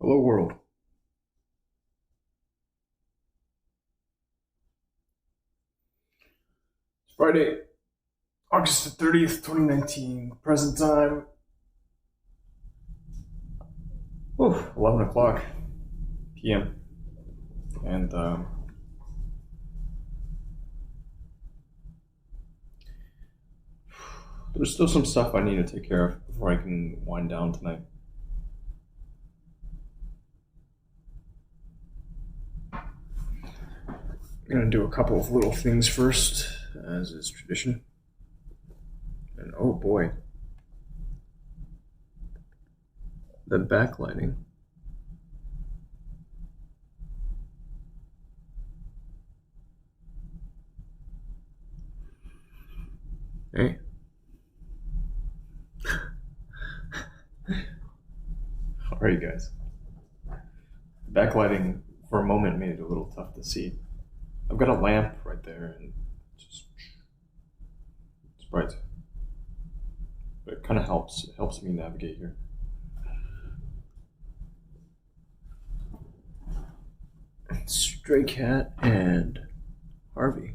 Hello, world. It's Friday, August the 30th, 2019. Present time, 11 o'clock p.m. And there's still some stuff I need to take care of before I can wind down tonight. I'm going to do a couple of little things first, as is tradition. And oh boy, the backlighting. Hey. How are you guys? Backlighting for a moment made it a little tough to see. I've got a lamp right there and it's bright. But it kind of helps. It helps me navigate here. Stray Cat and Harvey.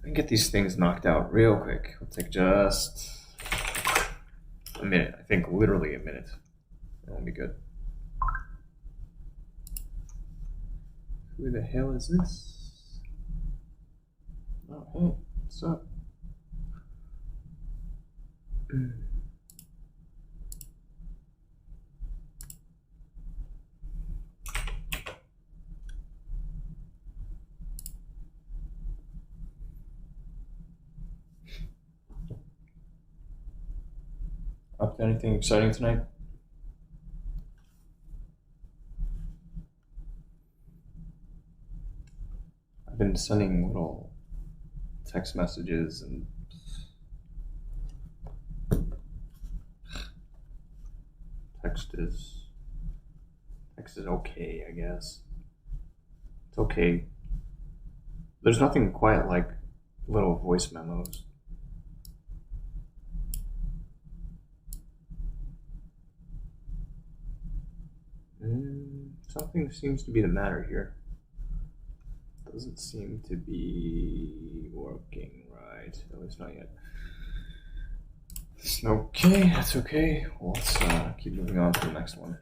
I get these things knocked out real quick. It'll take just a minute. I think literally a minute. It'll be good. Who the hell is this? Oh, hey, what's up? Up to anything exciting tonight? I've been sending little text messages and text is okay, I guess. It's okay. There's nothing quite like little voice memos. Something seems to be the matter here. Doesn't seem to be working right. At least not yet. Okay, that's okay. Well, let's keep moving on to the next one.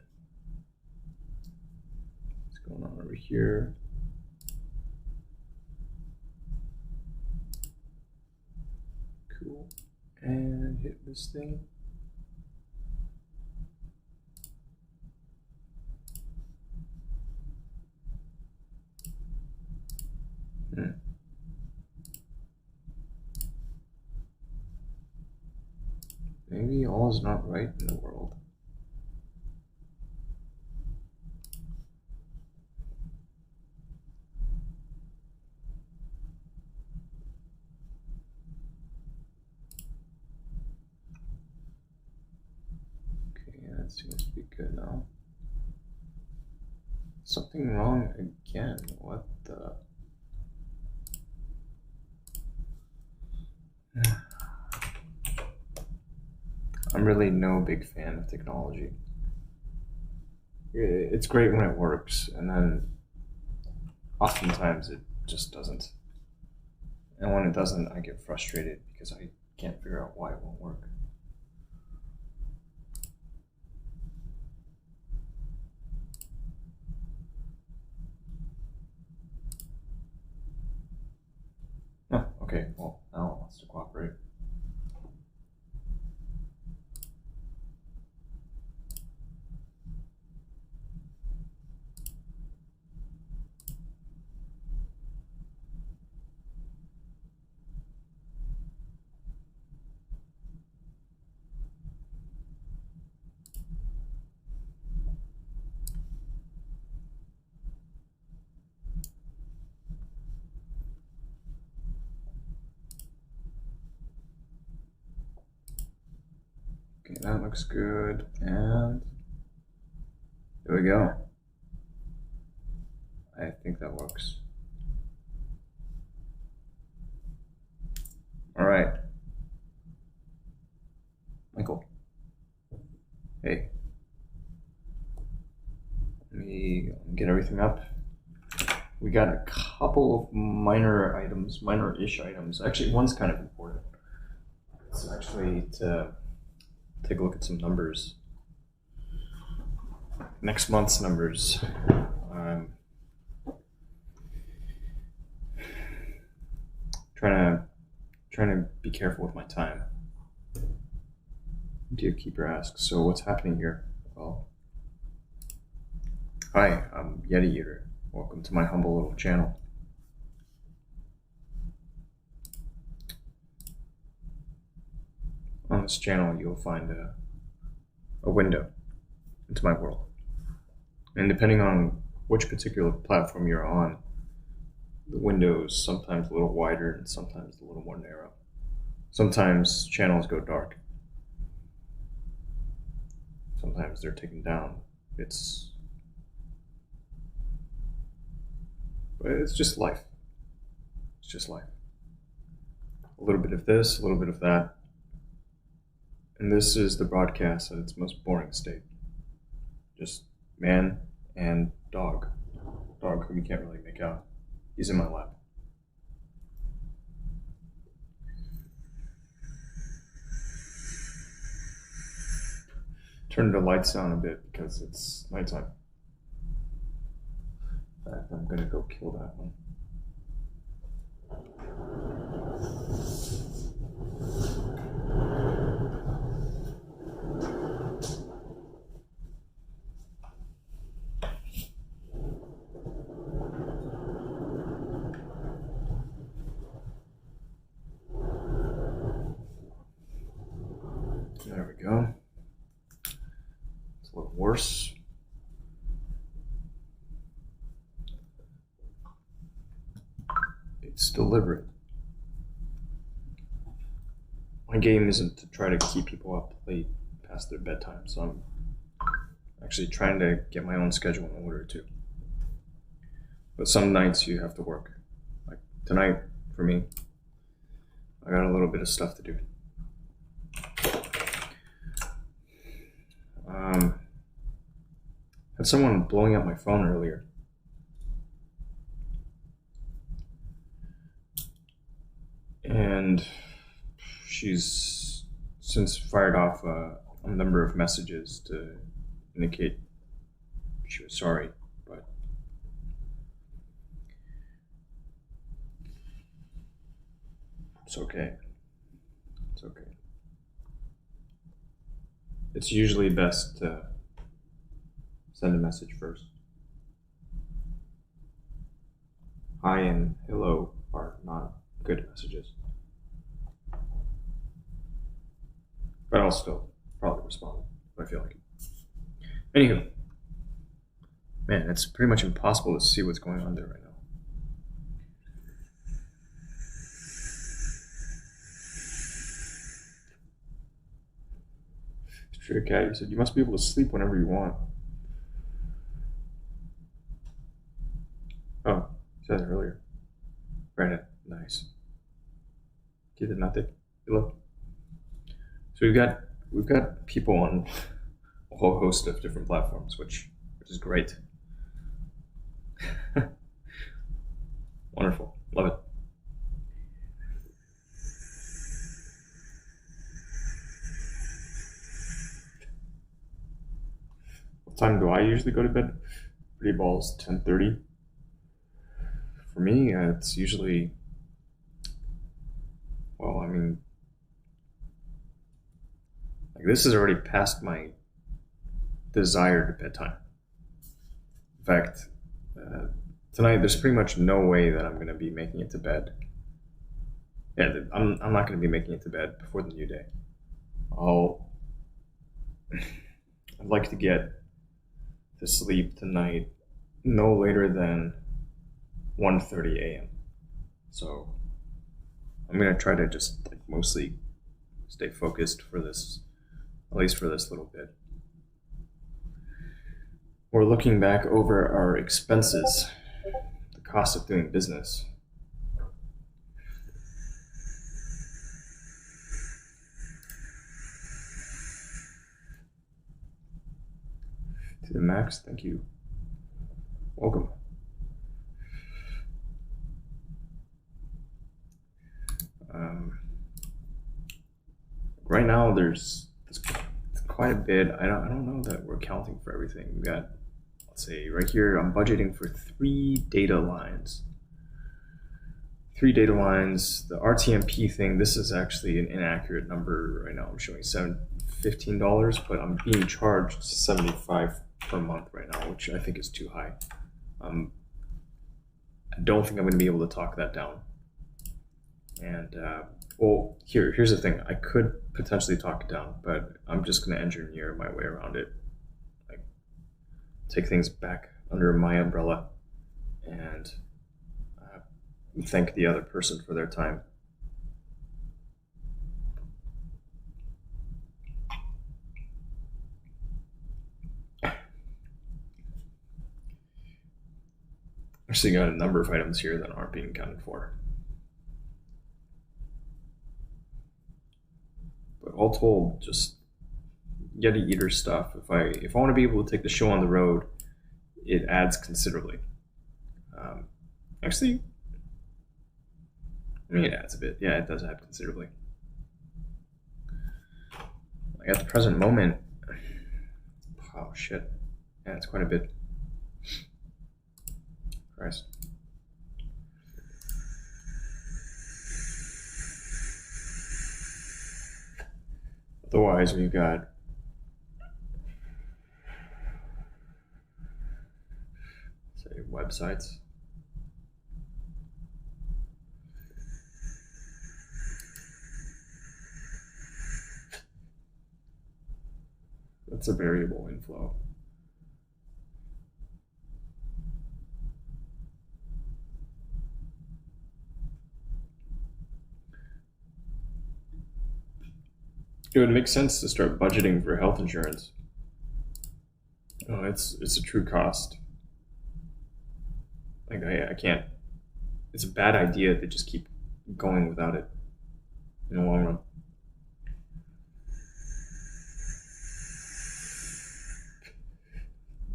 What's going on over here? Cool. And hit this thing. Maybe all is not right in the world. Okay, that seems to be good now. Something wrong again. What the? I'm really no big fan of technology. It's great when it works, and then oftentimes it just doesn't. And when it doesn't, I get frustrated because I can't figure out why it won't work. Oh, okay, well, now it wants to cooperate. Okay, that looks good, and there we go. I think that works. All right, Michael. Hey, let me get everything up. We got a couple of minor-ish items. Actually, one's kind of important. It's actually to take a look at some numbers. Next month's numbers. Trying to be careful with my time. Dear Keeper asks, so what's happening here? Well, hi, I'm Yeti Eater. Welcome to my humble little channel. On this channel, you'll find a window into my world. And depending on which particular platform you're on, the window is sometimes a little wider and sometimes a little more narrow. Sometimes channels go dark. Sometimes they're taken down. It's just life. It's just life. A little bit of this, a little bit of that. And this is the broadcast at its most boring state. Just man and dog. Dog whom you can't really make out. He's in my lap. Turn the lights down a bit because it's nighttime. In fact, I'm gonna go kill that one. There we go. It's a little worse. It's deliberate. My game isn't to try to keep people up late past their bedtime, so I'm actually trying to get my own schedule in order too. But some nights you have to work. Like tonight, for me, I got a little bit of stuff to do. Had someone blowing up my phone earlier. And she's since fired off a number of messages to indicate she was sorry, but it's okay. It's okay. It's usually best to send a message first. Hi and hello are not good messages. But I'll still probably respond if I feel like it. Anywho, man, it's pretty much impossible to see what's going on there right now. Stray Cat, you said you must be able to sleep whenever you want. Oh, you said it earlier. Right, nice. Did not they? Hello. So we've got people on a whole host of different platforms, which is great. Wonderful, love it. What time do I usually go to bed? Pretty balls, 10:30. For me, it's usually, well, I mean, like this is already past my desired bedtime. In fact, tonight there's pretty much no way that I'm going to be making it to bed. Yeah, I'm not going to be making it to bed before the new day. I'd like to get to sleep tonight no later than 1:30 a.m. So I'm going to try to just like mostly stay focused for this, at least for this little bit. We're looking back over our expenses, the cost of doing business. To the max, thank you. Welcome. Right now, there's quite a bit. I don't know that we're counting for everything. We got, let's say, right here. I'm budgeting for 3 data lines. 3 data lines. The RTMP thing. This is actually an inaccurate number right now. I'm showing $15, but I'm being charged $75 per month right now, which I think is too high. I don't think I'm going to be able to talk that down. And well, here's the thing. I could potentially talk it down, but I'm just going to engineer my way around it. Like, take things back under my umbrella and thank the other person for their time. Actually got a number of items here that aren't being accounted for. But all told, just Yeti Eater stuff. If I want to be able to take the show on the road, it adds considerably. Actually, I mean, it adds a bit. Yeah, it does add considerably. Like at the present moment, oh shit, yeah, it's quite a bit. Christ. Otherwise, we've got say websites. That's a variable inflow. It would make sense to start budgeting for health insurance. Oh, it's a true cost. Like I can't. It's a bad idea to just keep going without it in the long run.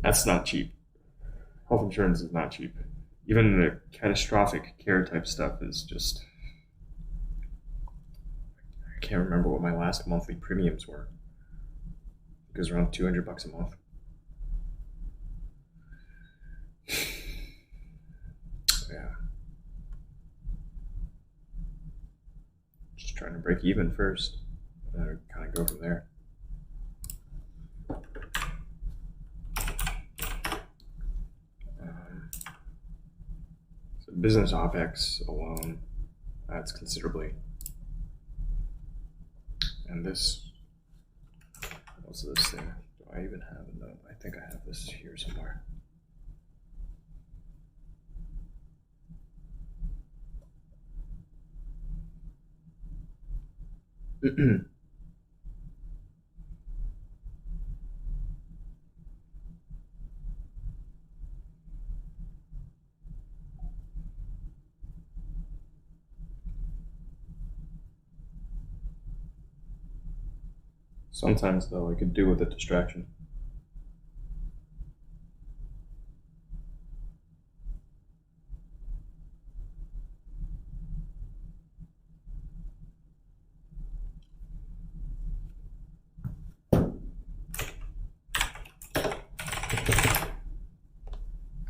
That's not cheap. Health insurance is not cheap. Even the catastrophic care type stuff is just. I can't remember what my last monthly premiums were. It was around $200 a month. Yeah. Just trying to break even first. And kind of go from there. So business OPEX alone adds considerably. And this, what's this thing? Do I even have a note? I think I have this here somewhere. Sometimes, though, I could do with a distraction.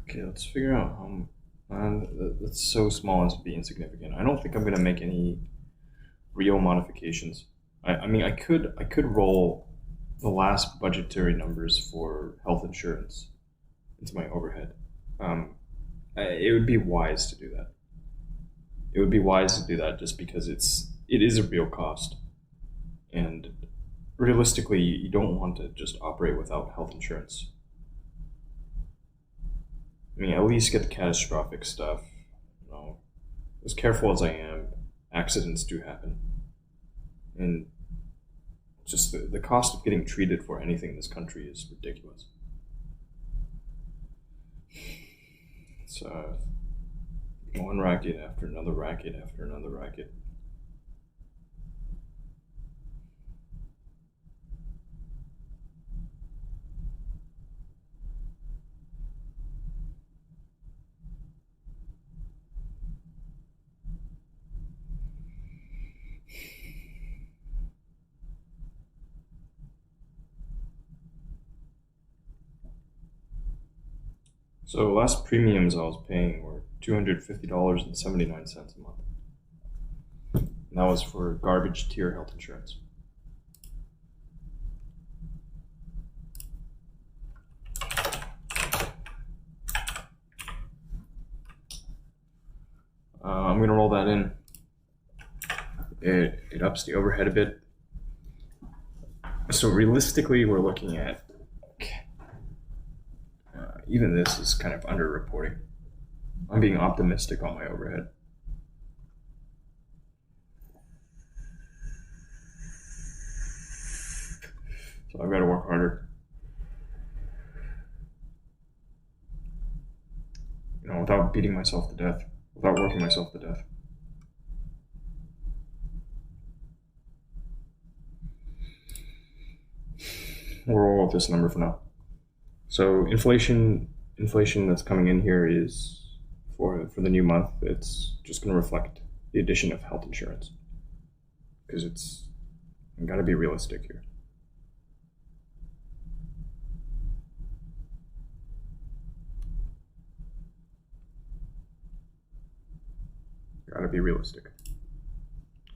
Okay, let's figure out how. That's so small as to be insignificant. I don't think I'm gonna make any real modifications. I mean, I could roll the last budgetary numbers for health insurance into my overhead. It would be wise to do that. It would be wise to do that just because it is a real cost, and realistically, you don't want to just operate without health insurance. I mean, at least get the catastrophic stuff. You know, as careful as I am, accidents do happen, and just the cost of getting treated for anything in this country is ridiculous. It's one racket after another racket after another racket. So last premiums I was paying were $250.79 a month. And that was for garbage tier health insurance. I'm gonna roll that in. It ups the overhead a bit. So realistically, we're looking at even this is kind of underreporting. I'm being optimistic on my overhead. So I've got to work harder. Without beating myself to death, without working myself to death. We'll roll with this number for now. So inflation that's coming in here is for the new month. It's just going to reflect the addition of health insurance because it's got to be realistic here. Gotta be realistic.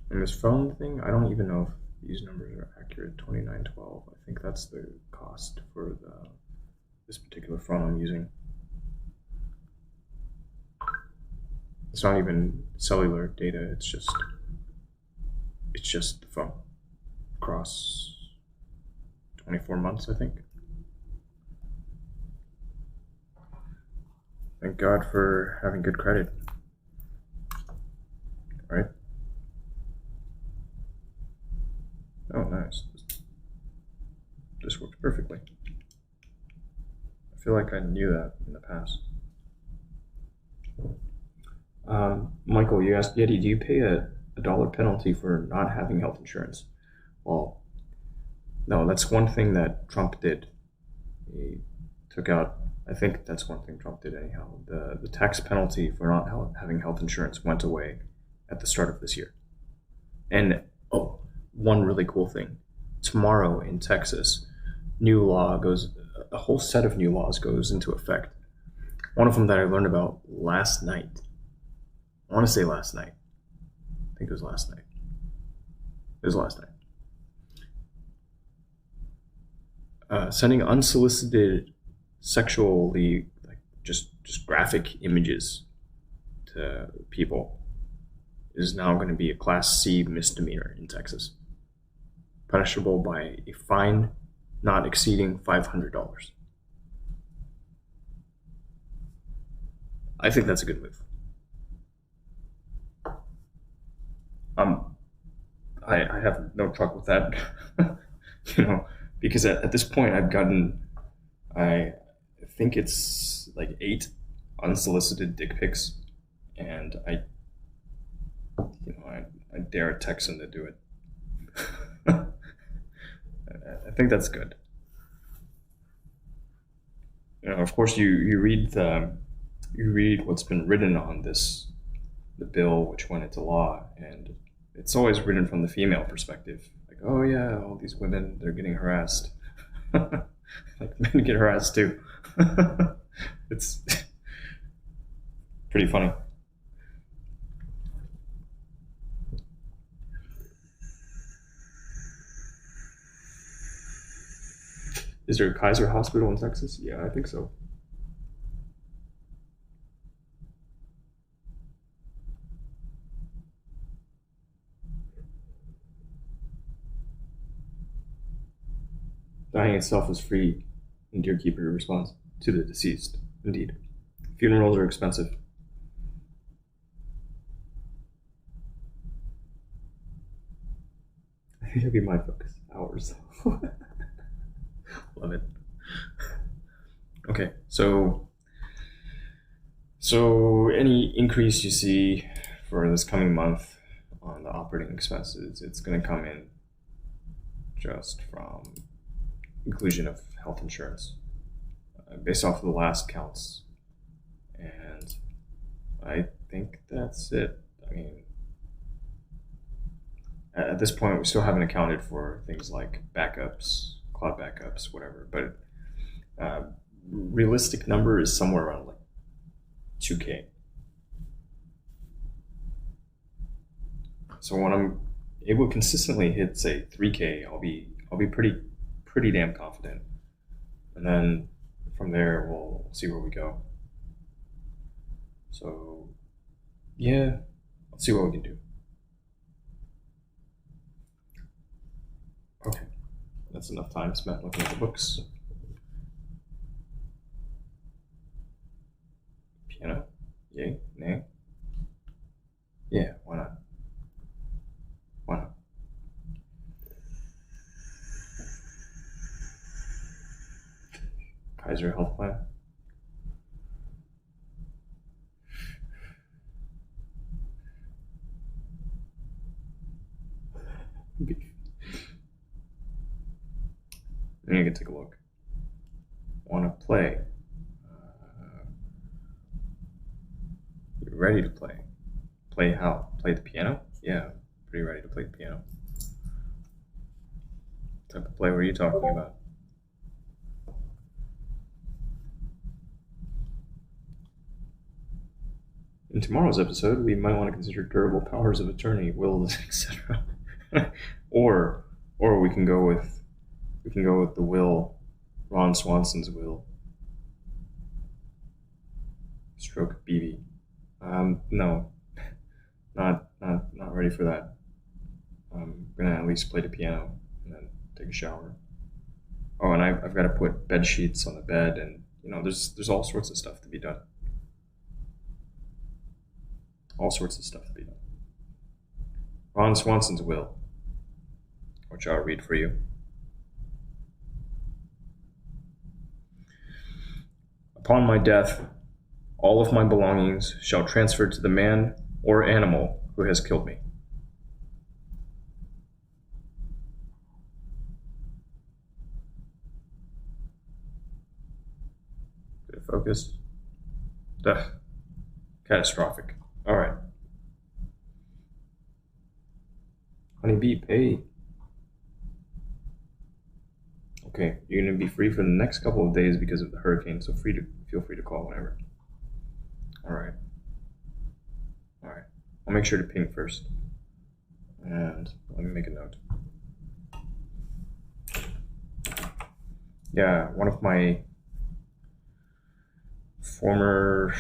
And this phone thing, I don't even know if these numbers are accurate. 2912. I think that's the cost for this particular phone I'm using. It's not even cellular data. It's just the phone across 24 months, I think. Thank God for having good credit. Right? Oh, nice. This works perfectly. I feel like I knew that in the past. Michael, you asked, Yeti, do you pay a dollar penalty for not having health insurance? Well, no, that's one thing that Trump did. He took out, I think that's one thing Trump did anyhow. The tax penalty for not having health insurance went away at the start of this year. And one really cool thing. Tomorrow in Texas, a whole set of new laws goes into effect. One of them that I learned about last night. I want to say last night. I think it was last night. It was last night. Sending unsolicited sexually, just graphic images to people is now going to be a Class C misdemeanor in Texas, punishable by a fine not exceeding $500. I think that's a good move. I have no truck with that, because at this point I've gotten, I think it's like 8 unsolicited dick pics, and I dare a Texan to do it. I think that's good. Of course, you read what's been written on the bill which went into law, and it's always written from the female perspective. Like, oh yeah, all these women, they're getting harassed. Like, men get harassed too. It's pretty funny. Is there a Kaiser Hospital in Texas? Yeah, I think so. Dying itself is free, and Deerkeeper responds to the deceased. Indeed. Funerals are expensive. I think it'll be my focus. Hours. Love it. Okay, so any increase you see for this coming month on the operating expenses, it's going to come in just from inclusion of health insurance based off of the last counts. And I think that's it. I mean, at this point, we still haven't accounted for things like backups, cloud backups, whatever. But realistic number is somewhere around like 2K. So when I'm able to consistently hit say 3K, I'll be pretty damn confident. And then from there we'll see where we go. So yeah, let's see what we can do. Okay, that's enough time spent looking at the books. Piano, yay, nay. Yeah, why not? Why not? Kaiser Health Plan. I can take a look. Want to play? You're ready to play. Play how? Play the piano? Yeah, pretty ready to play the piano. What type of play were you talking about? In tomorrow's episode, we might want to consider durable powers of attorney, wills, etc. or we can go with the will, Ron Swanson's will. Stroke BB. No, not ready for that. I'm gonna at least play the piano and then take a shower. Oh, and I've got to put bed sheets on the bed, and there's all sorts of stuff to be done. All sorts of stuff to be done. Ron Swanson's will, which I'll read for you. Upon my death, all of my belongings shall transfer to the man or animal who has killed me. Good focus. Ugh. Catastrophic. All right. Honeybee, pay. Okay, you're gonna be free for the next couple of days because of the hurricane, so feel free to call whenever. All right. I'll make sure to ping first, and let me make a note. Yeah, one of my former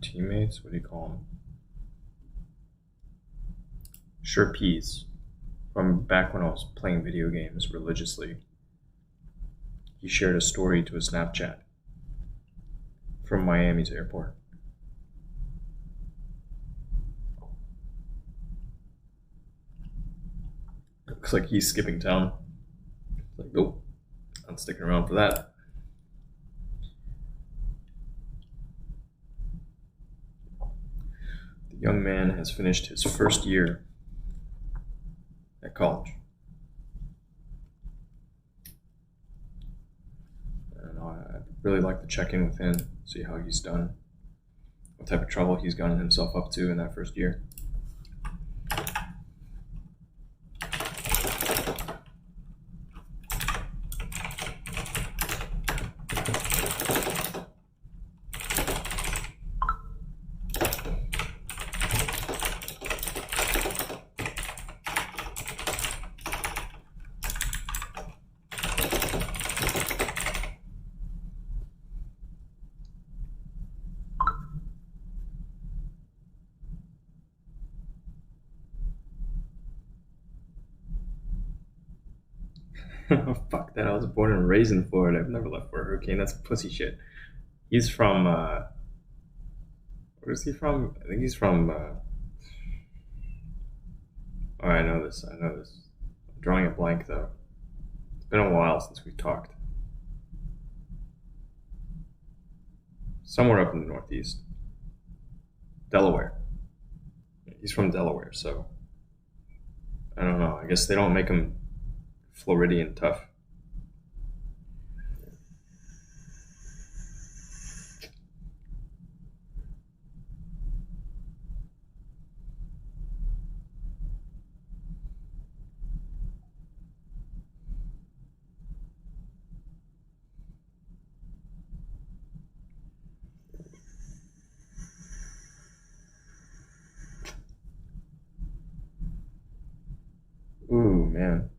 teammates. What do you call them? Sherpies. From back when I was playing video games religiously. He shared a story to a Snapchat from Miami's airport. Looks like he's skipping town. Like, nope, I'm sticking around for that. The young man has finished his first year at college. And I'd really like to check in with him, see how he's done, what type of trouble he's gotten himself up to in that first year. Fuck that, I was born and raised in Florida. I've never left for a hurricane. That's pussy shit. He's from, where is he from? I think he's from, oh, I know this. I'm drawing a blank, though. It's been a while since we've talked. Somewhere up in the Northeast. Delaware. He's from Delaware, so I don't know. I guess they don't make him Floridian tough. man.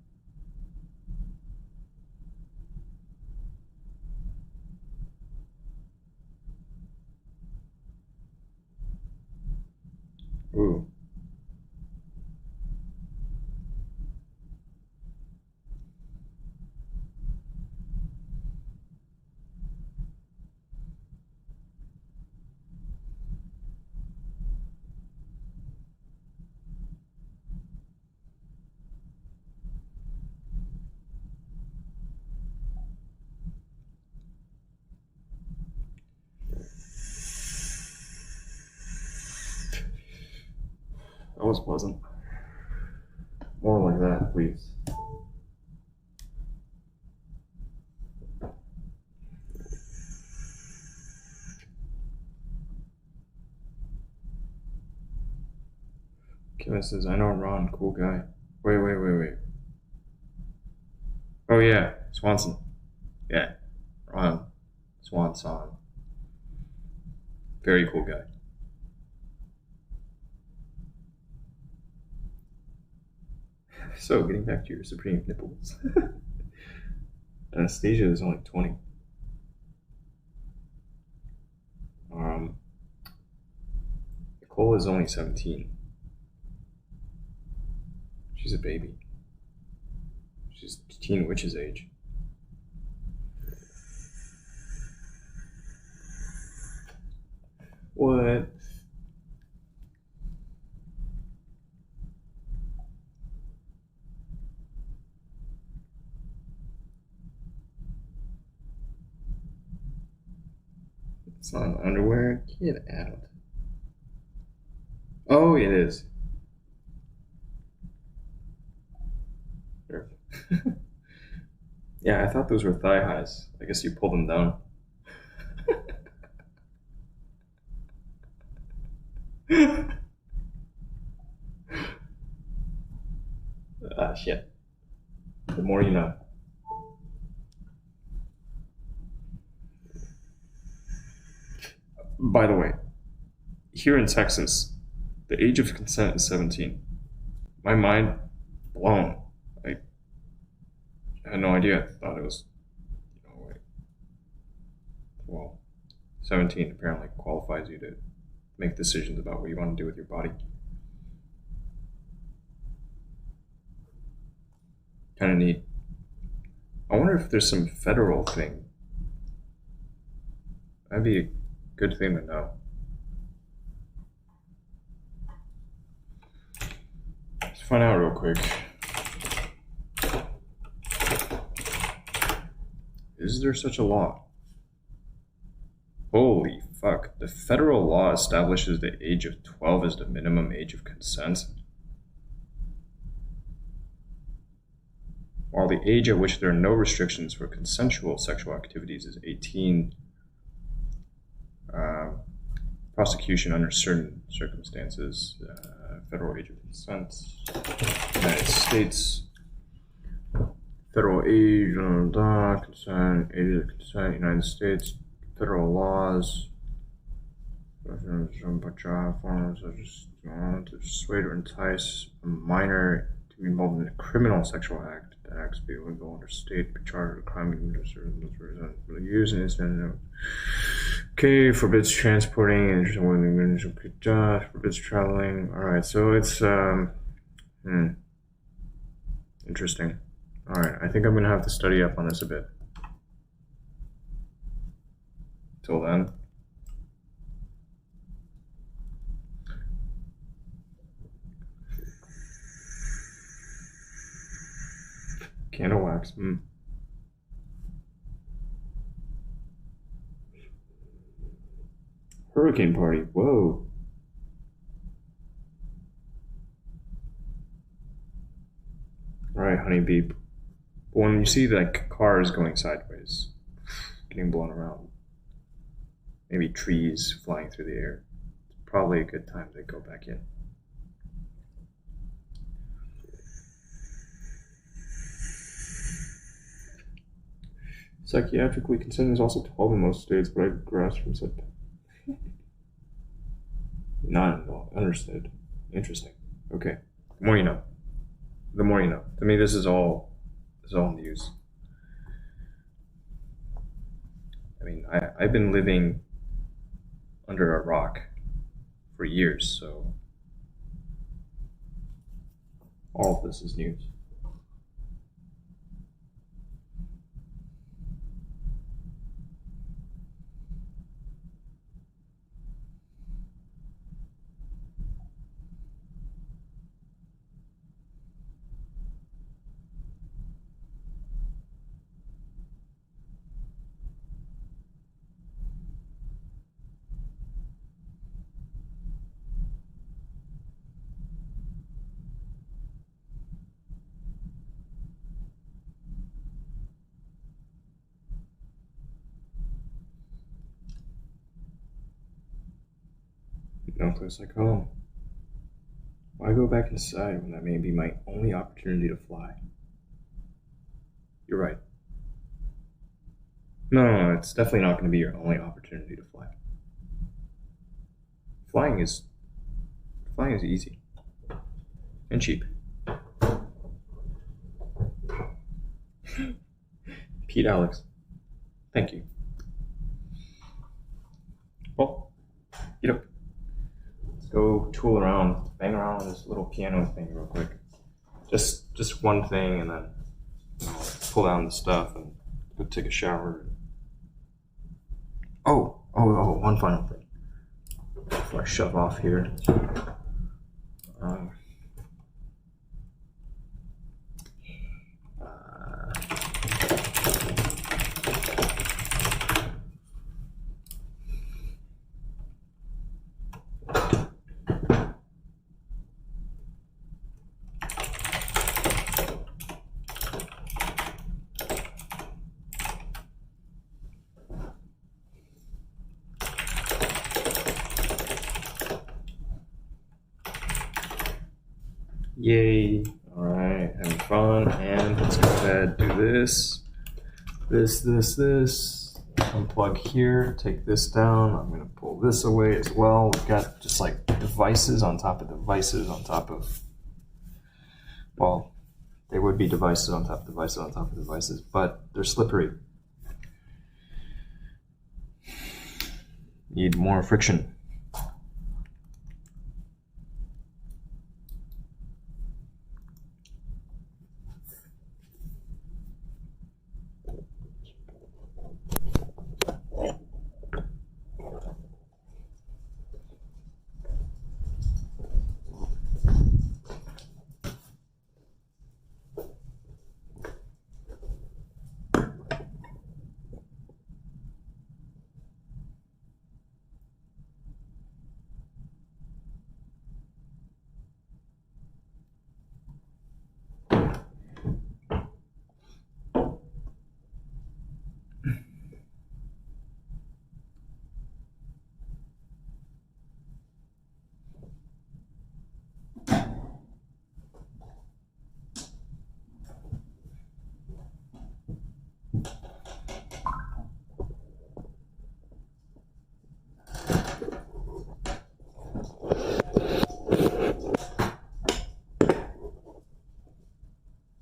Ooh. That was pleasant. More like that, please. Kevin says, I know Ron, cool guy. Wait. Oh yeah, Swanson. Yeah, Ron Swanson. Very cool guy. So, getting back to your supreme nipples. Anastasia is only 20. Nicole is only 17. She's a baby. She's teen witch's age. What? It's not underwear? Get out. Oh, it is. Sure. Yeah, I thought those were thigh highs. I guess you pull them down. Ah, shit. The more you know. By the way, here in Texas, the age of consent is 17. My mind blown. I had no idea. I thought it was, well, 17 apparently qualifies you to make decisions about what you want to do with your body. Kind of neat. I wonder if there's some federal thing. That'd be a good thing to know. Let's find out real quick. Is there such a law? Holy fuck. The federal law establishes the age of 12 as the minimum age of consent, while the age at which there are no restrictions for consensual sexual activities is 18. Prosecution under certain circumstances, federal age of consent, United States, federal age, consent, age of consent, United States, federal laws, forms to persuade or entice a minor to be involved in a criminal sexual act. The acts be illegal under state, be charged with a crime for use and incident. Okay, forbids transporting and forbids traveling. Alright, so it's interesting. Alright, I think I'm gonna have to study up on this a bit. Till then. Candle wax. Hurricane party. Whoa. Alright, honeybee. But when you see like cars going sideways, getting blown around, maybe trees flying through the air, it's probably a good time to go back in. Psychiatrically, consent is also 12 in most states, but I grasp from said. Not involved. Understood. Interesting. Okay. The more you know. The more you know. To me, this is all news. I mean, I've been living under a rock for years, so all of this is news. No place like home. Why go back inside when that may be my only opportunity to fly? You're right. No, it's definitely not going to be your only opportunity to fly. Flying is easy and cheap. Pete Alex, thank you. Well, get up. Let's go tool around, bang around on this little piano thing real quick. Just one thing, and then pull down the stuff and go take a shower. Oh, one final thing before I shove off here. Yay. Alright, having fun, and let's go ahead, do this. Unplug here, take this down. I'm gonna pull this away as well. We've got just like devices on top of devices on top of, well, they would be devices on top of devices on top of devices, but they're slippery. Need more friction.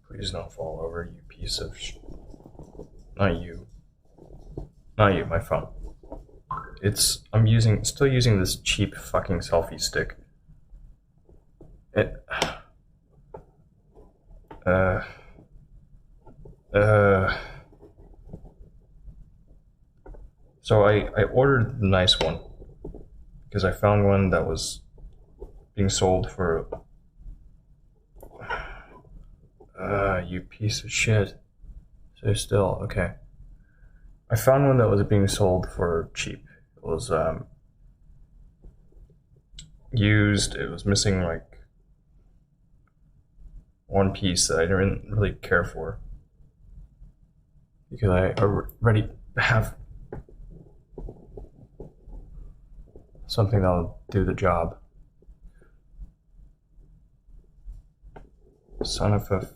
Please don't fall over, you piece of Not you. Not you, my phone. I'm still using this cheap fucking selfie stick. So I ordered the nice one because I found one that was being sold for you piece of shit. So still, okay. I found one that was being sold for cheap. It was used. It was missing like one piece that I didn't really care for because I already have something that'll do the job. Son of a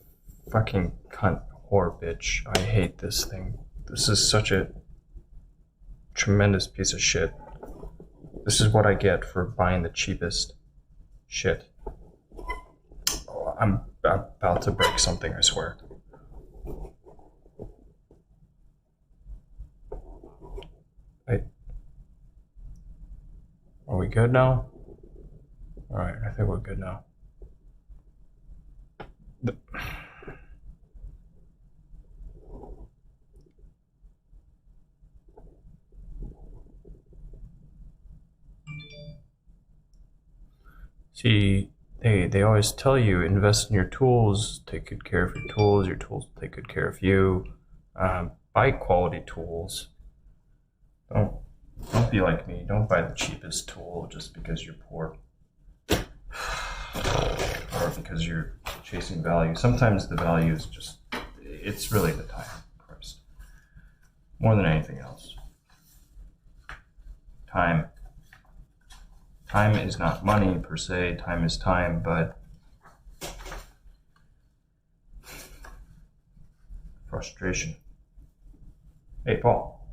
fucking cunt whore bitch. I hate this thing. This is such a tremendous piece of shit. This is what I get for buying the cheapest shit. about to break something, I swear. Wait. Are we good now? Alright, I think we're good now. See, they always tell you invest in your tools, take good care of your tools will take good care of you. Buy quality tools. Don't be like me. Don't buy the cheapest tool just because you're poor or because you're chasing value. Sometimes the value is just, it's really the time first, more than anything else. Time is not money per se. Time is time, but frustration. Hey, Paul.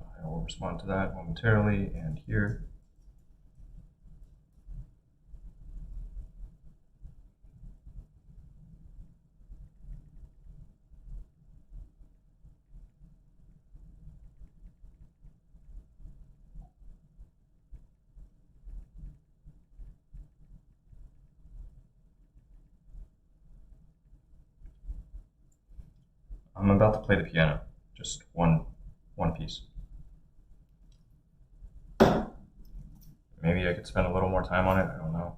I will respond to that momentarily, and here. I'm about to play the piano, just one piece. Maybe I could spend a little more time on it, I don't know.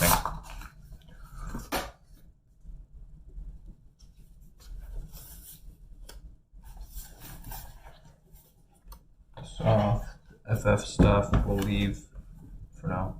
something. So FF stuff we'll leave for now.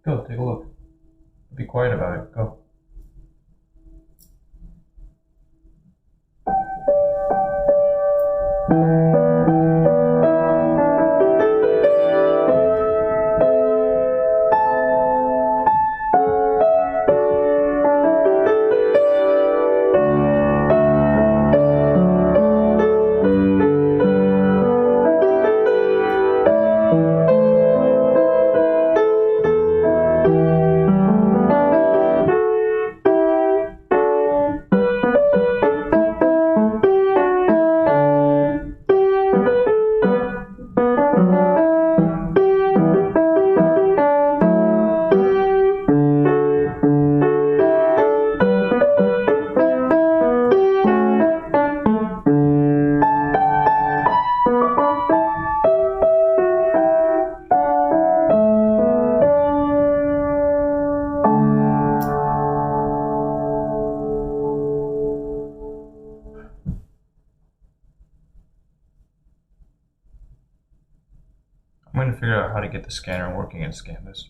Go, take a look. Be quiet about it. Go. I'm going to figure out how to get the scanner working and scan this.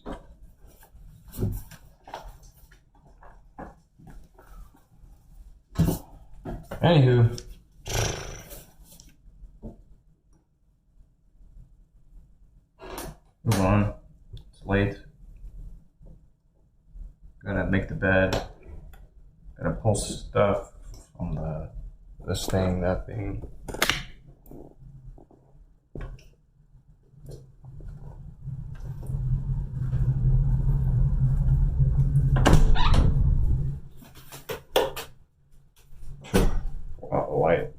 Anywho, move on. It's late. Gotta make the bed. Gotta pull stuff from this thing, that thing. Light.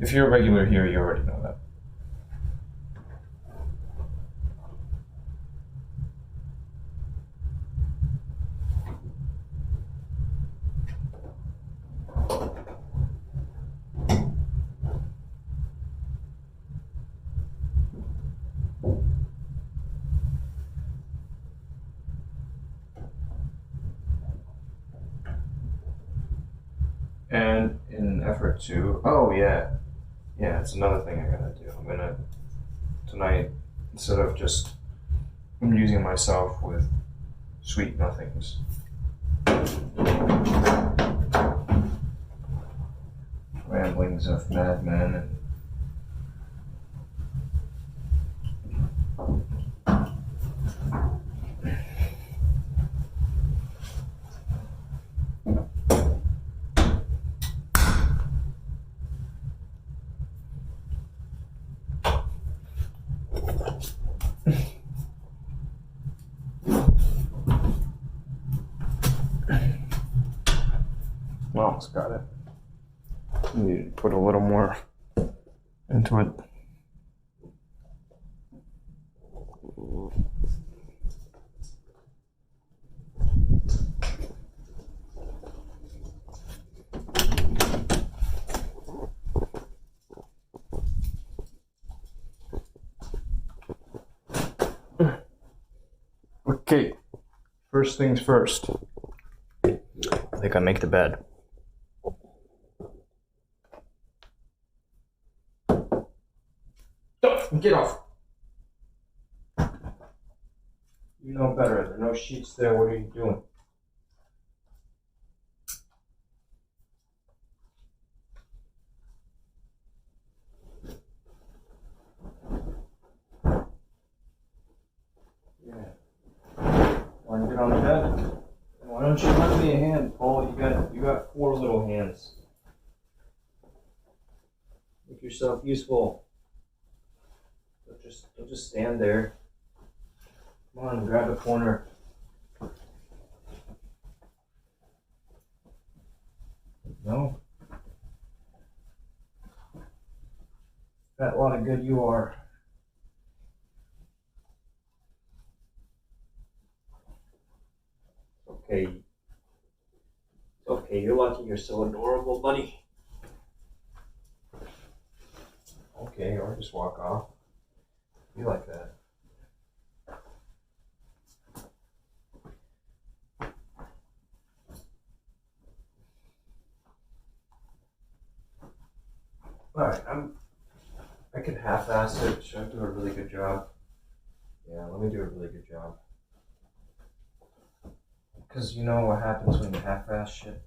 If you're a regular here, you already know that. And in an effort to, oh yeah, it's another thing I gotta do. I'm gonna, tonight, instead of just amusing myself with sweet nothings, ramblings of madmen and almost got it. Need to put a little more into it. Okay, first things first. I think I make the bed. Get off. You know better. There are no sheets there. What are you doing? Yeah. Want to get on the bed? Why don't you lend me a hand, Paul? You got 4 little hands. Make yourself useful. Don't just stand there. Come on, grab the corner. No? That lot of good you are. Okay. Okay, you're lucky you're so adorable, buddy. Okay, or just walk off. Be like that. Alright, I can half-ass it. Should I do a really good job? Yeah, let me do a really good job. Because you know what happens when you half-ass shit?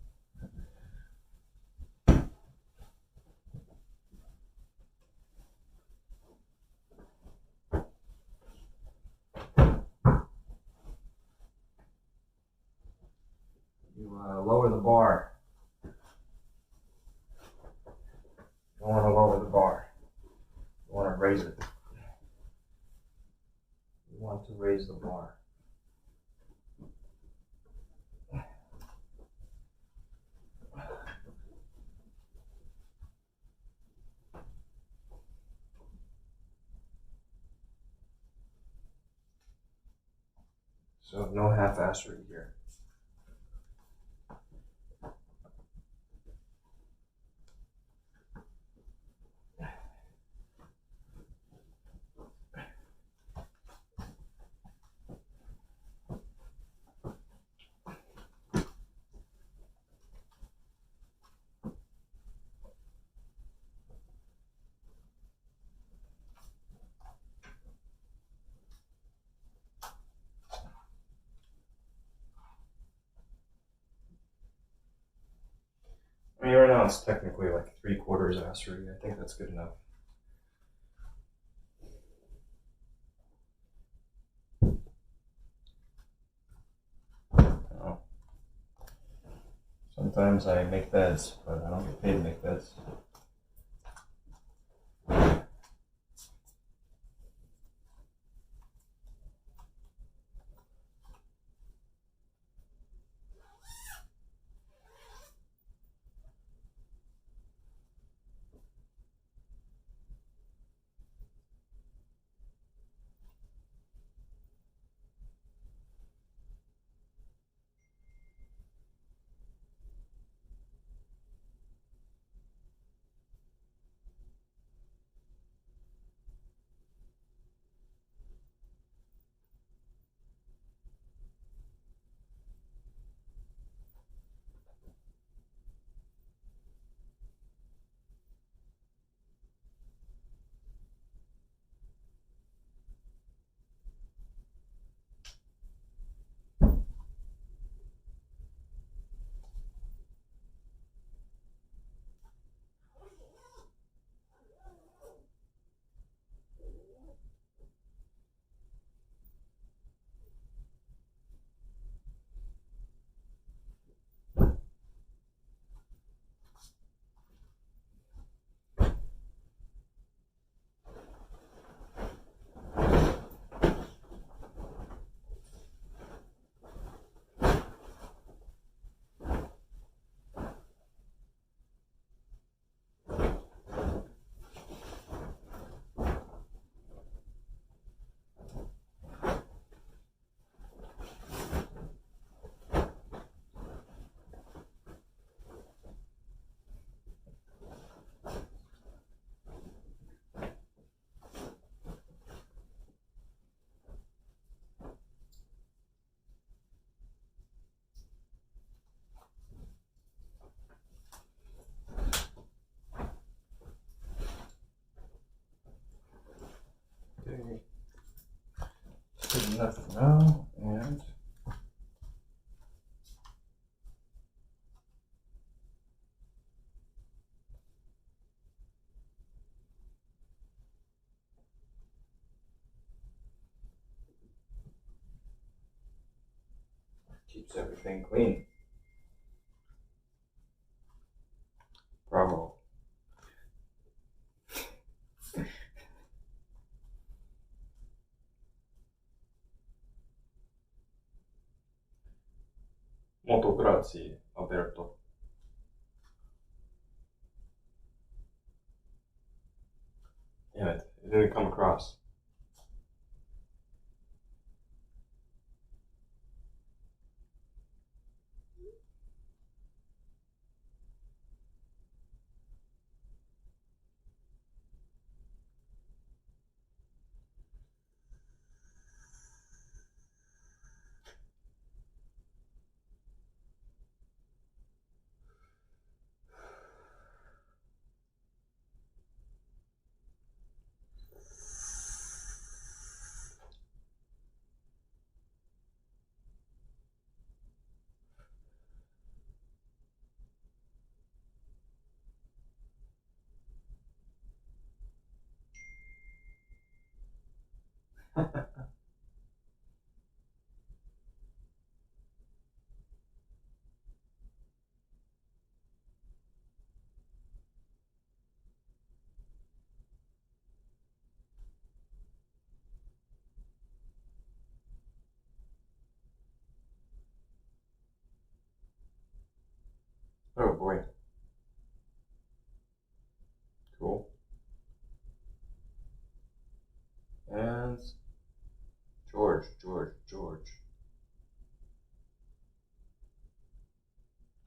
You lower the bar. You want to lower the bar. You want to raise it. You want to raise the bar. So no half-assery here. I mean, right now it's technically like 3/4 assery. I think that's good enough. Oh. Sometimes I make beds, but I don't get paid to make beds. that for now, and keeps everything clean. Bravo. Molto grazie, Alberto. Damn it, it didn't come across. Oh boy. Cool. And George.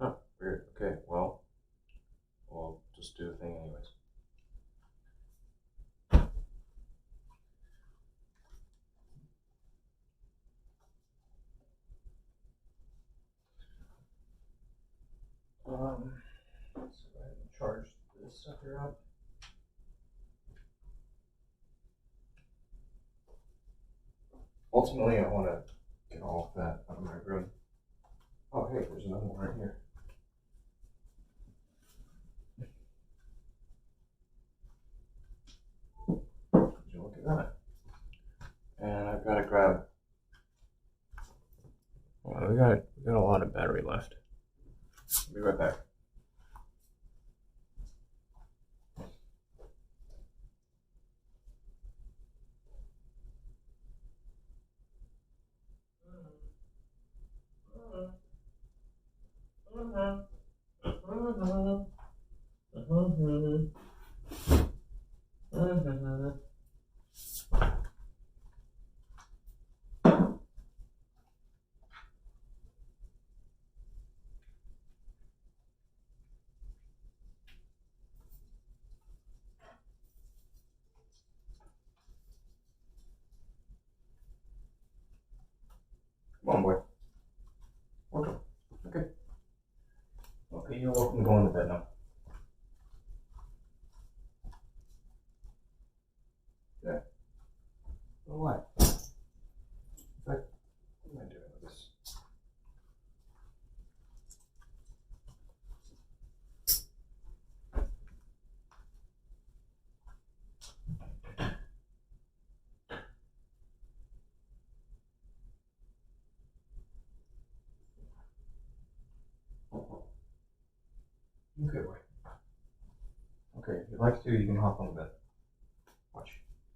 Huh, weird. Okay, well, we'll just do the thing anyways. Let's go ahead and charge this sucker up. Ultimately, I want to get all of that out of my room. Oh, hey, there's another one right here. Would you look at that? And I've got to grab. Well, we got a lot of battery left. I'll be right back. Come on, boy. Welcome. Okay. Okay, you're welcome to go into bed now. Yeah. Well, what? In fact, what am I doing with this? Okay, boy. Okay, if you'd like to, you can hop on the bed. Watch.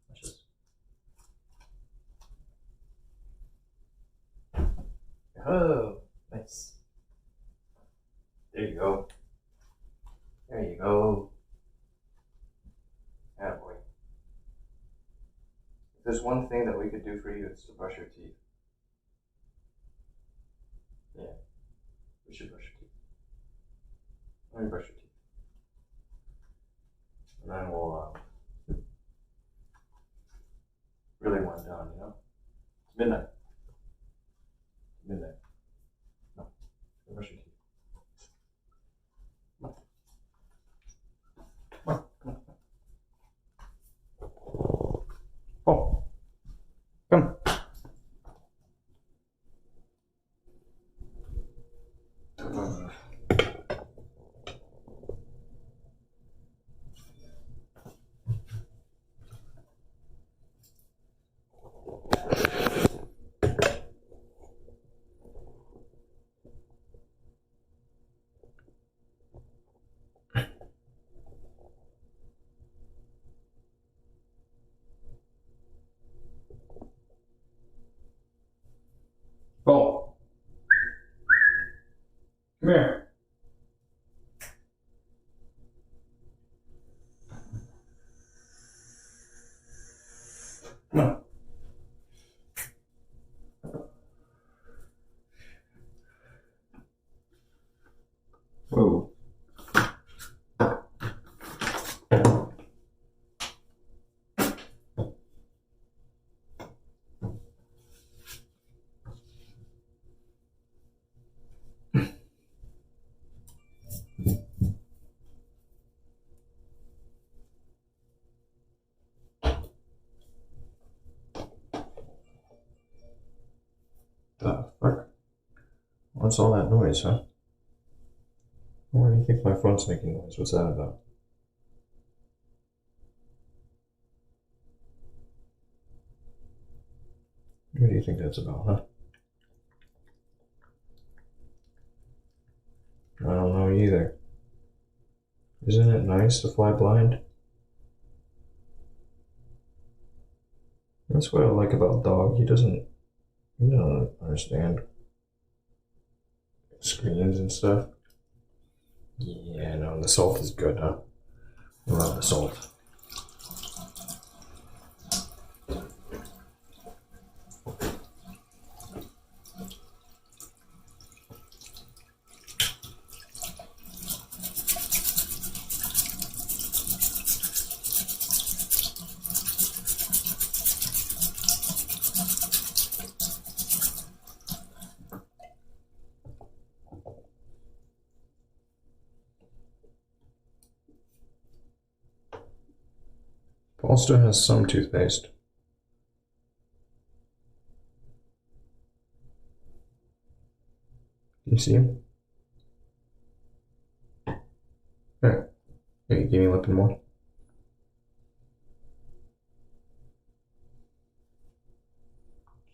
Watch this. Oh, nice. There you go. There you go. Attaboy. If there's one thing that we could do for you, it's to brush your teeth. Yeah, we should brush your teeth. Let me brush your teeth. And then we'll really wind down, you know? It's midnight. Midnight. No, go brush your teeth. Come on. Come on. Oh, come. Come on. Whoa. The fuck? What's all that noise, huh? Why do you think my phone's making noise? What's that about? What do you think that's about, huh? I don't know either. Isn't it nice to fly blind? That's what I like about Dog. He doesn't understand screens and stuff. Yeah, no, the salt is good, huh? I love the salt. Paul still has some toothpaste. You see him? Here, you give me a little more.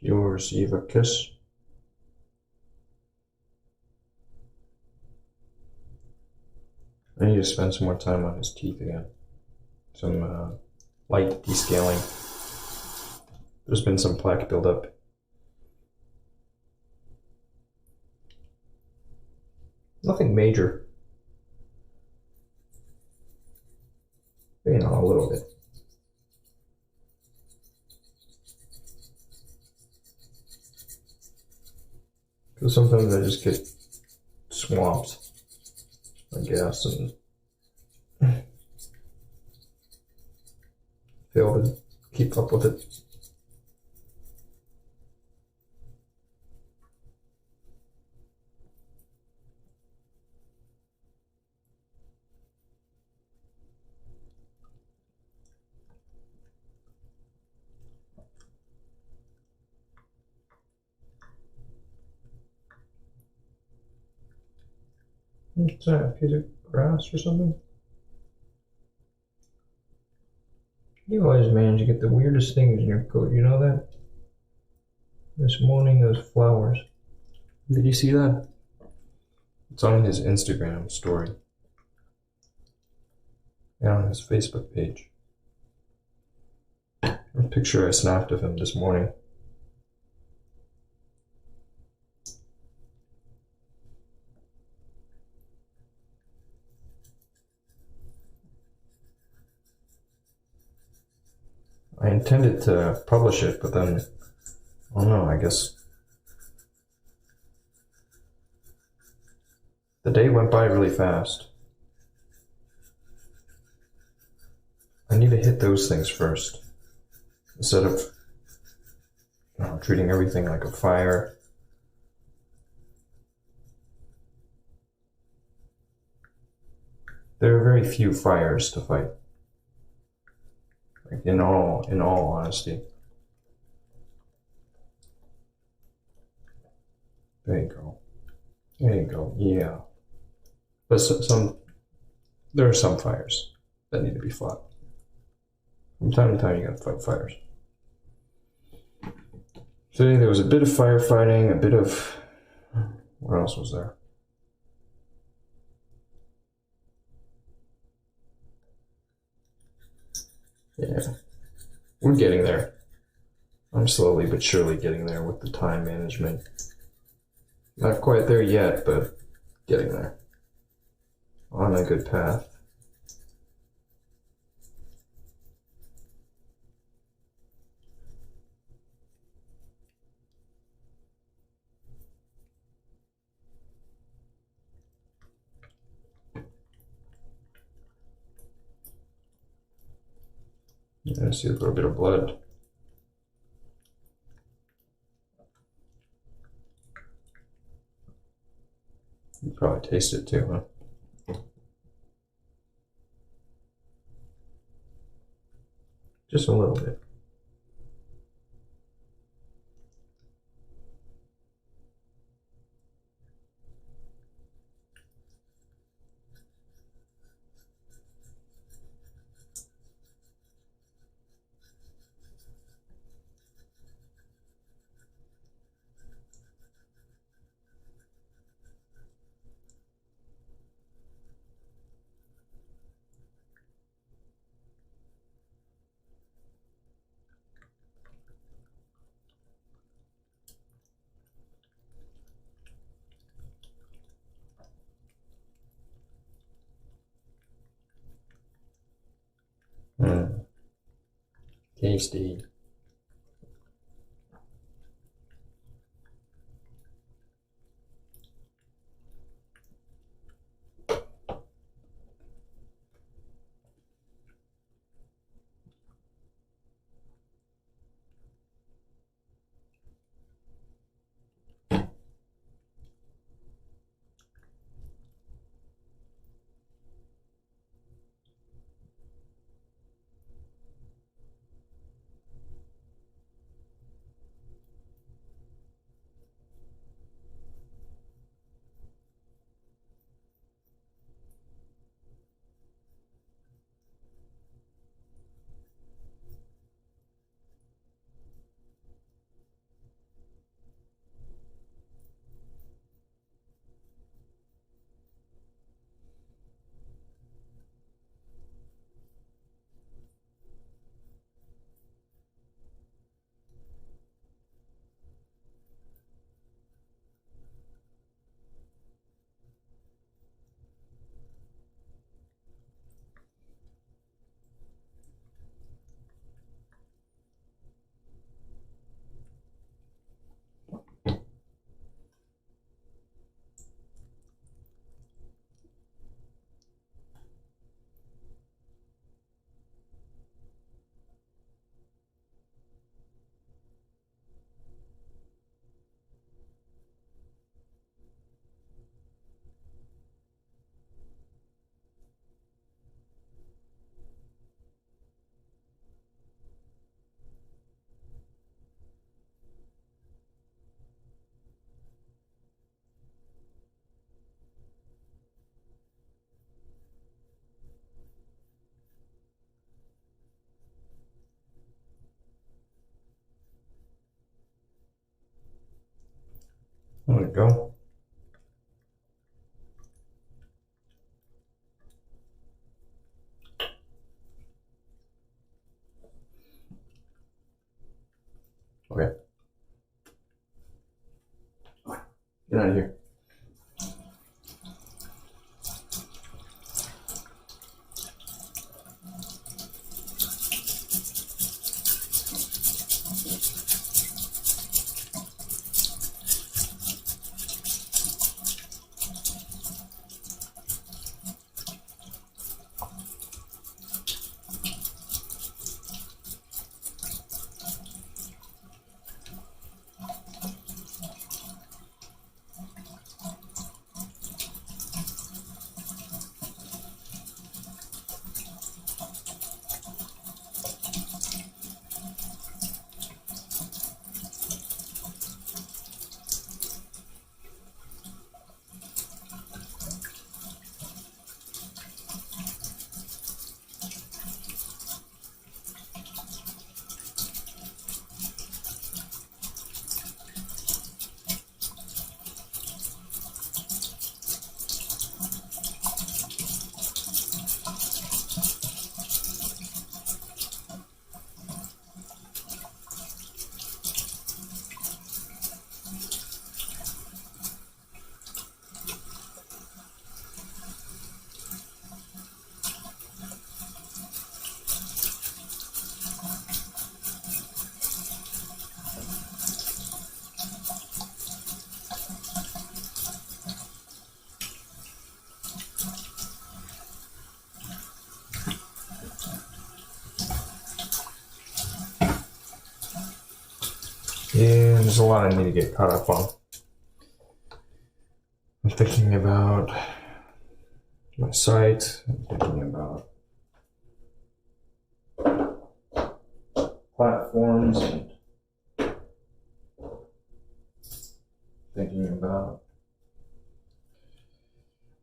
You'll receive a kiss. I need to spend some more time on his teeth again. Some light descaling. There's been some plaque buildup. Nothing major. You know, a little bit. Because sometimes I just get swamped, I guess, and fail to keep up with it. What's that? A piece of grass or something? You always manage to get the weirdest things in your coat, you know that? This morning, those flowers. Did you see that? It's on his Instagram story. And on his Facebook page. A picture I snapped of him this morning. I intended to publish it, but then, I don't know, I guess the day went by really fast. I need to hit those things first, instead of treating everything like a fire. There are very few fires to fight. Like in all honesty. There you go. There you go. Yeah. But there are some fires that need to be fought. From time to time, you gotta fight fires. Today there was a bit of firefighting, a bit of, what else was there? Yeah, we're getting there. I'm slowly but surely getting there with the time management. Not quite there yet, but getting there. On a good path. Yeah, I see a little bit of blood. You probably taste it too, huh? Just a little bit. Tasty. There we go. Okay. Get out of here. Yeah, there's a lot I need to get caught up on. I'm thinking about my site. I'm thinking about platforms and thinking about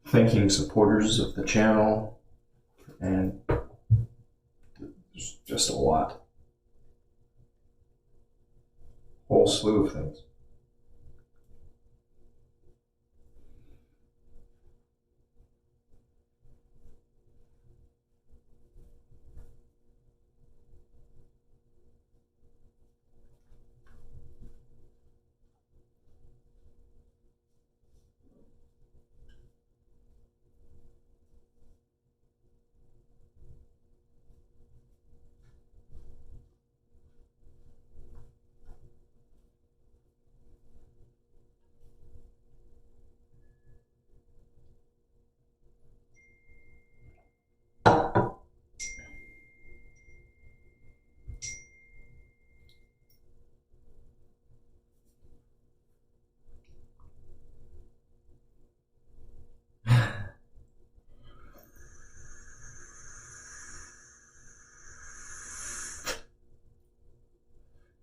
thanking supporters of the channel, and there's just a lot. Whole slew of things.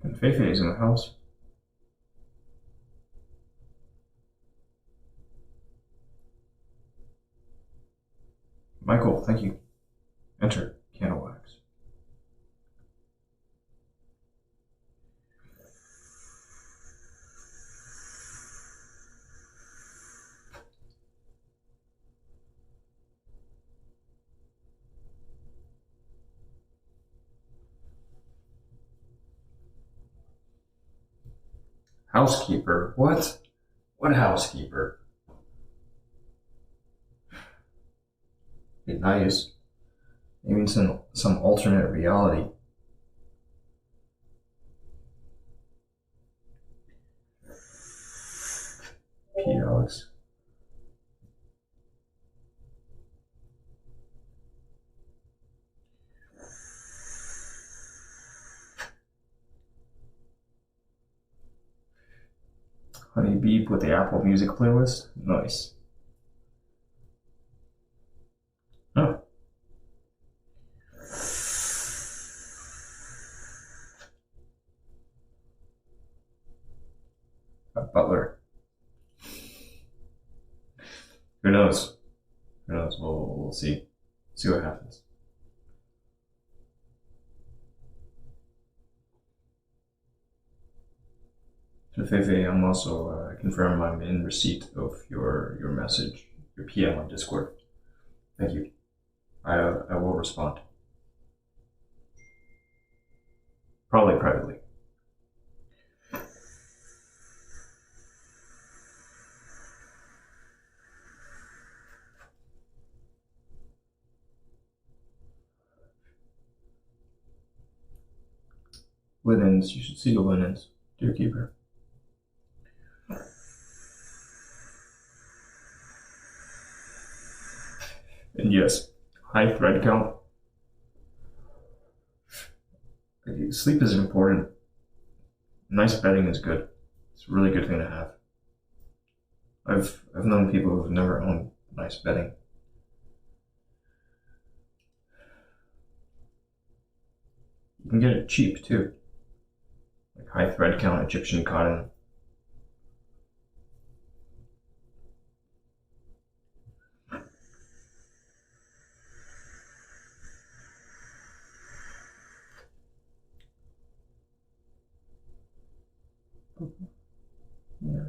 And Feifei's in the house. Michael, thank you. Enter candle wax. Housekeeper? What? What housekeeper? Be nice. Maybe some alternate reality. Pete Alex. Honey Beep with the Apple Music playlist. Nice. Oh. A butler. Who knows? Who knows? We'll see. See what happens. So Feifei, I'm also confirm I'm in receipt of your message, your PM on Discord. Thank you. I will respond. Probably privately. Linens, you should see the linens, dear keeper. And yes, high thread count. Sleep is important. Nice bedding is good. It's a really good thing to have. I've known people who've never owned nice bedding. You can get it cheap too. Like high thread count Egyptian cotton. Yeah.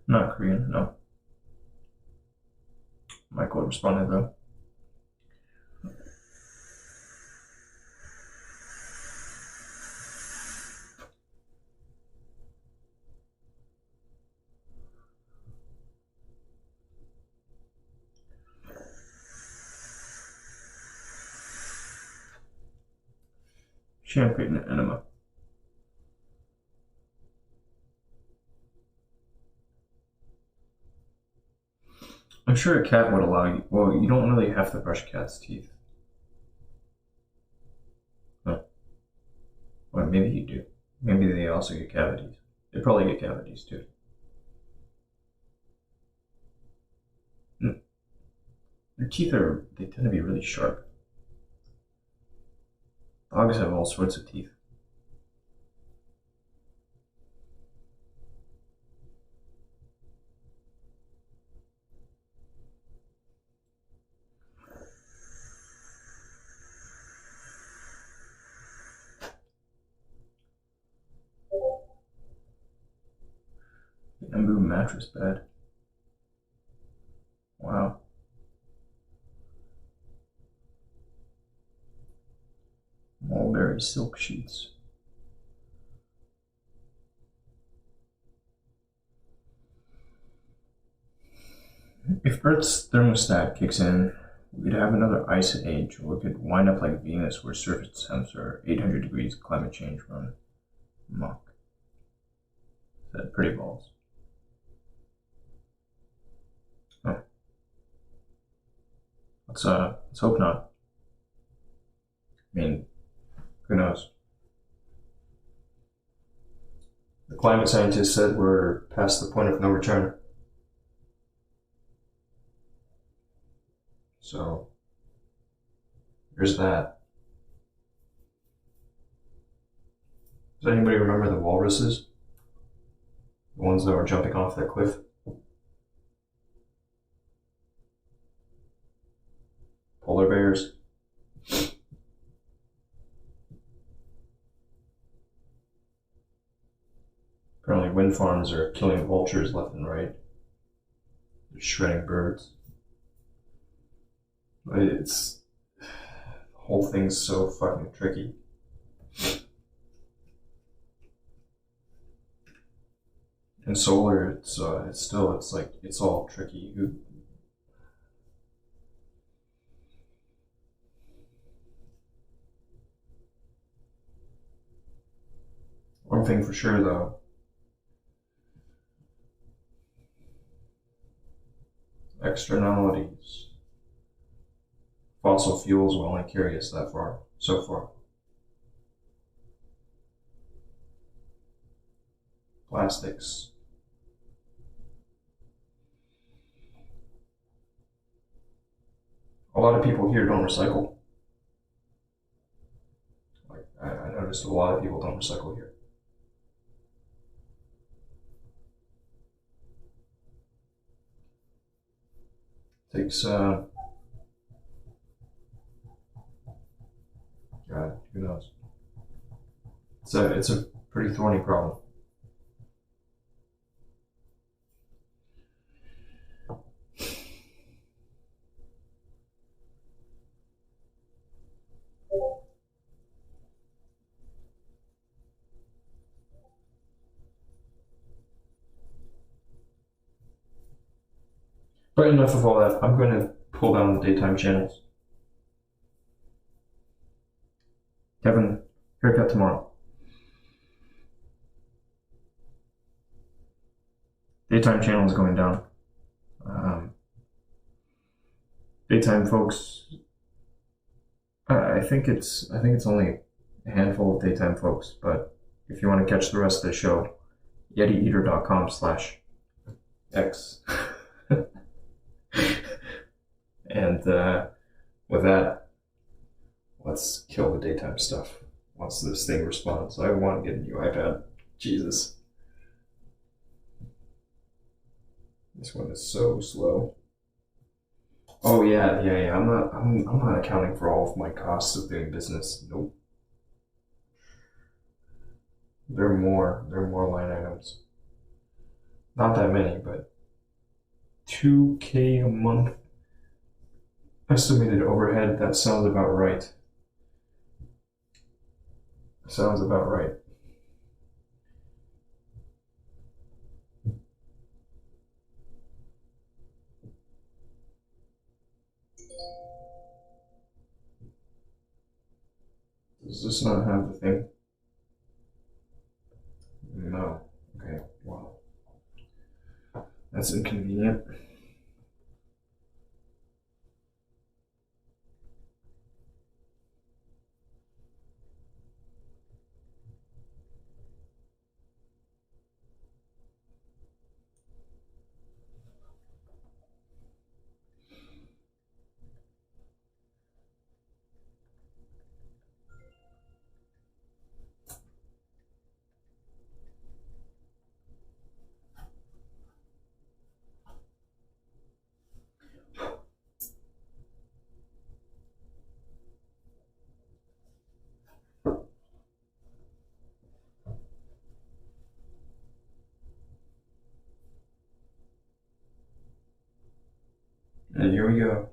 Not Korean, no. Michael responded though. Champagne enema. I'm sure a cat would allow you. Well, you don't really have to brush a cat's teeth. Huh. Well, maybe you do. Maybe they also get cavities. They probably get cavities too. Their teeth they tend to be really sharp. Dogs have all sorts of teeth. Bamboo mattress bed. Wow. Mulberry silk sheets. If Earth's thermostat kicks in, we could have another ice age, or we could wind up like Venus, where surface temps are 800 degrees, climate change run amok. Is that pretty balls? Oh. Let's hope not. I mean, who knows? The climate scientists said we're past the point of no return. So, there's that. Does anybody remember the walruses? The ones that were jumping off that cliff? Polar bears? Apparently wind farms are killing vultures left and right. They're shredding birds. But the whole thing's so fucking tricky. And solar, it's all tricky. One thing for sure though, externalities. Fossil fuels will only carry us that far, so far. Plastics. A lot of people here don't recycle. Like I noticed a lot of people don't recycle here. Takes God, who knows? It's a pretty thorny problem. But enough of all that. I'm going to pull down the daytime channels. Kevin, haircut tomorrow. Daytime channel is going down. Daytime folks. I think it's only a handful of daytime folks. But if you want to catch the rest of the show, YetiEater.com/X. And with that, let's kill the daytime stuff. Once this thing responds, I want to get a new iPad. Jesus. This one is so slow. Oh yeah. I'm not accounting for all of my costs of doing business. Nope. There are more line items. Not that many, but $2,000 a month estimated overhead. That sounds about right. Sounds about right. Does this not have the thing? No. Okay, wow. That's inconvenient. And here we go.